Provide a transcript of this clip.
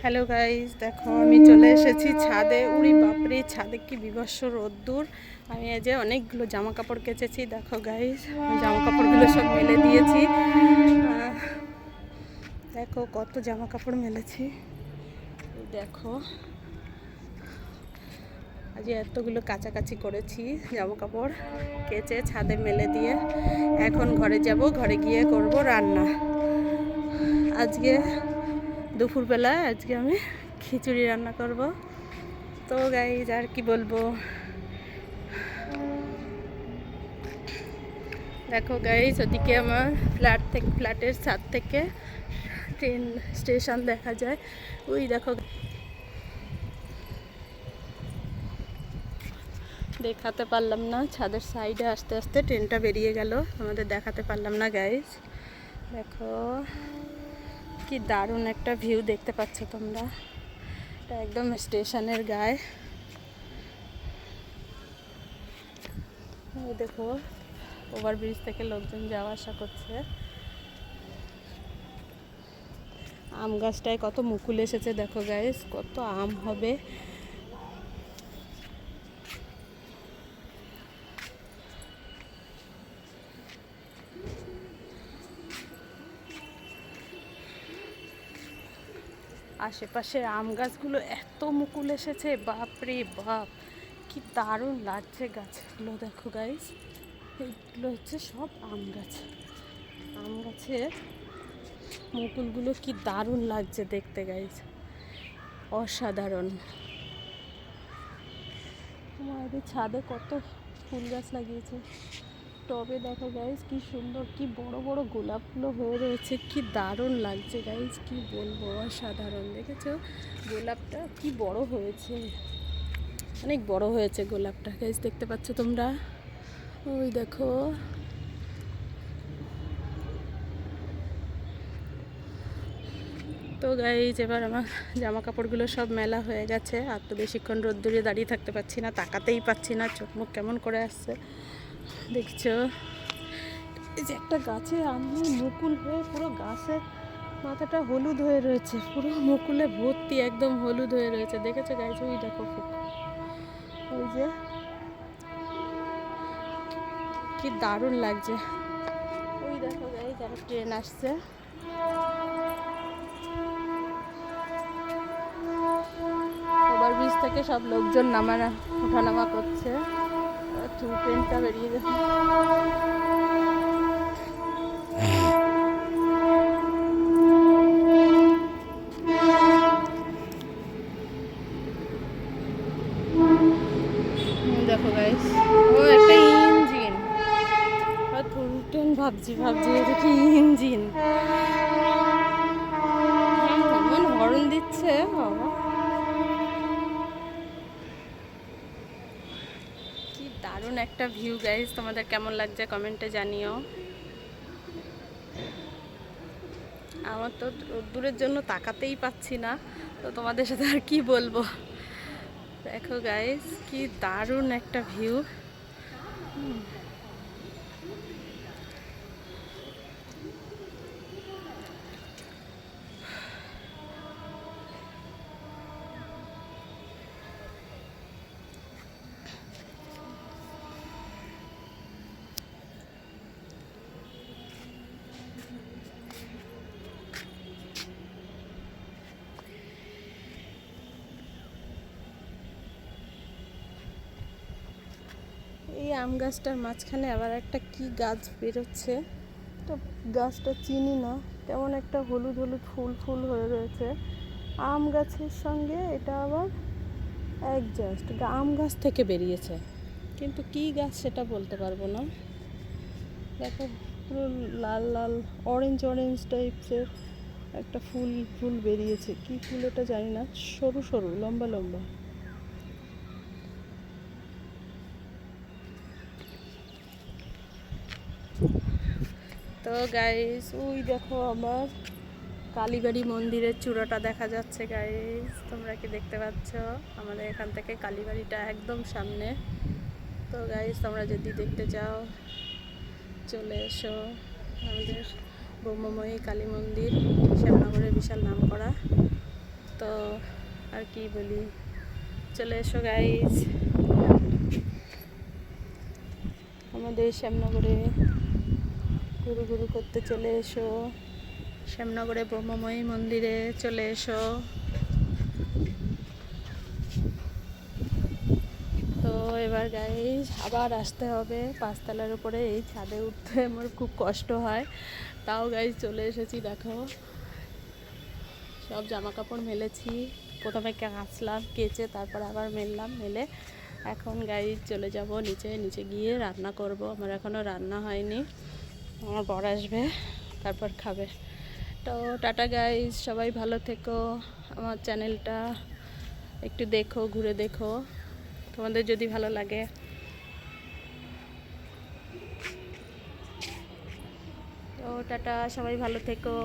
Hello guys, দেখো আমি চলে এসেছি ছাদে। উড়ি বাপরে, ছাদে কি বিভৎস রোদ্দুর। আমি এই যে অনেকগুলো জামা কাপড় কেচেছি। দেখো গাইস, জামা কাপড়গুলো সব মেলে দিয়েছি। দেখো কত জামা কাপড় মেলেছি। দেখো আজ এতগুলো কাচাকাচি করেছি জামা কাপড় কেচে ছাদে মেলে দিয়ে। এখন ঘরে যাব, ঘরে গিয়ে করব রান্না। আজকে দুপুরবেলা আমি খিচুড়ি রান্না করব। তো গাইজ আর কি বলবো, দেখো গাইজ ওদিকে আমার ফ্ল্যাটের ছাদ থেকে ট্রেন স্টেশন দেখা যায়। ওই দেখো, দেখাতে পারলাম না, ছাদের সাইডে আস্তে আস্তে ট্রেনটা বেরিয়ে গেল, আমাদের দেখাতে পারলাম না গাইজ। দেখো কি দারুণ একটা ভিউ দেখতে পাচ্ছ তোমরা, এটা একদম স্টেশনের গায়ে। দেখো ওভারব্রিজ থেকে লোকজন যাওয়া আসা করছে। আম গাছটায় কত মুকুল এসেছে দেখো গাইস, কত আম হবে। আশেপাশের আম গাছগুলো এত মুকুল এসেছে, বাপরে বাপ, কি দারুণ লাগছে গাছগুলো। দেখো গাইস, এইগুলো হচ্ছে সব আম গাছ। আম গাছের মুকুলগুলো কি দারুণ লাগছে দেখতে গাইস, অসাধারণ। আমাদের ছাদে কত ফুল গাছ লাগিয়েছে টবে। দেখো গাইস কি সুন্দর, কি বড় বড় গোলাপগুলো হয়ে রয়েছে, কি দারুণ লাগছে গাইস, কি বলবো, অসাধারণ। দেখেছো গোলাপটা কি বড় হয়েছে, অনেক বড় হয়েছে গোলাপটা গাইস, দেখতে পাচ্ছ তোমরা। ওই দেখো, তো গাইজ এবার আমার জামা কাপড়গুলো সব মেলা হয়ে গেছে। আর তো বেশিক্ষণ রোদ্দুরে দাঁড়িয়ে থাকতে পারছি না, তাকাতেই পাচ্ছি না, চোখ মুখ কেমন করে আসছে দেখছো। এই যে একটা গাছে আমি মুকুল হয়ে পুরো গাছের মাথাটা হলুদ হয়ে রয়েছে, পুরো মুকুলে ভর্তি, একদম হলুদ হয়ে রয়েছে। দেখেছো গাইজ, ওই দেখো ওই যে কি দারুণ লাগছে। ওই দেখো গাইজ আর ট্রেন আসছে। ওভারব্রিজ থেকে সব লোকজন ওঠানামা করছে। ট্রেনটা বেরিয়ে যাচ্ছে। দেখো গাইস, ও একটা ইঞ্জিন, ট্রেন ভাবছি এটা কি ইঞ্জিন, কেমন হর্ন দিচ্ছে বাবা। কি দারুণ একটা ভিউ গাইস, তোমাদের কেমন লাগছে কমেন্টে জানিও। আমার তো রোদ্দুরের জন্য তাকাতেই পাচ্ছি না, তো তোমাদের সাথে আর কি বলবো। দেখো গাইস কি দারুণ একটা ভিউ। এই আম গাছটার মাঝখানে আবার একটা কি গাছ বেরোচ্ছে, তো গাছটা চিনি না, কেমন একটা হলুদ হলুদ ফুল হয়ে রয়েছে। আম গাছের সঙ্গে এটা আবার জাস্ট আম গাছ থেকে বেরিয়েছে, কিন্তু কি গাছ সেটা বলতে পারবো না। দেখো পুরো লাল লাল অরেঞ্জ টাইপসের একটা ফুল বেরিয়েছে, কি ফুল এটা জানি না, সরু সরু লম্বা লম্বা। তো গাইস ওই দেখো আমার কালীবাড়ি মন্দিরের চূড়াটা দেখা যাচ্ছে গাইস, তোমরা কি দেখতে পাচ্ছ? আমাদের এখান থেকে কালীবাড়িটা একদম সামনে। তো গাইস তোমরা যদি দেখতে চাও চলে এসো, আমাদের ব্রহ্মময়ী কালী মন্দির শ্যামনগরের বিশাল নাম করা। তো আর কি বলি, চলে এসো গাইজ আমাদের শ্যামনগরে ঘুরু ঘুরু করতে চলে এসো। শ্যামনগরে ব্রহ্মময়ী মন্দিরে চলে এসো। তো এবার গাইজ আবার আসতে হবে 5 তলার উপরে। এই ছাদে উঠতে আমার খুব কষ্ট হয়, তাও গাইজ চলে এসেছি। দেখো সব জামা কাপড় মেলেছি, প্রথমে কাচলাম, কেচে তারপর আবার মেললাম, মেলে এখন গাইজ চলে যাব নিচে। নিচে গিয়ে রান্না করব। আমার এখনও রান্না হয়নি, আমার বর আসবে তারপর খাবে। তো টাটা গাইজ, সবাই ভালো থেকো। আমার চ্যানেলটা একটু দেখো, ঘুরে দেখো, তোমাদের যদি ভালো লাগে। তো টাটা, সবাই ভালো থেকো।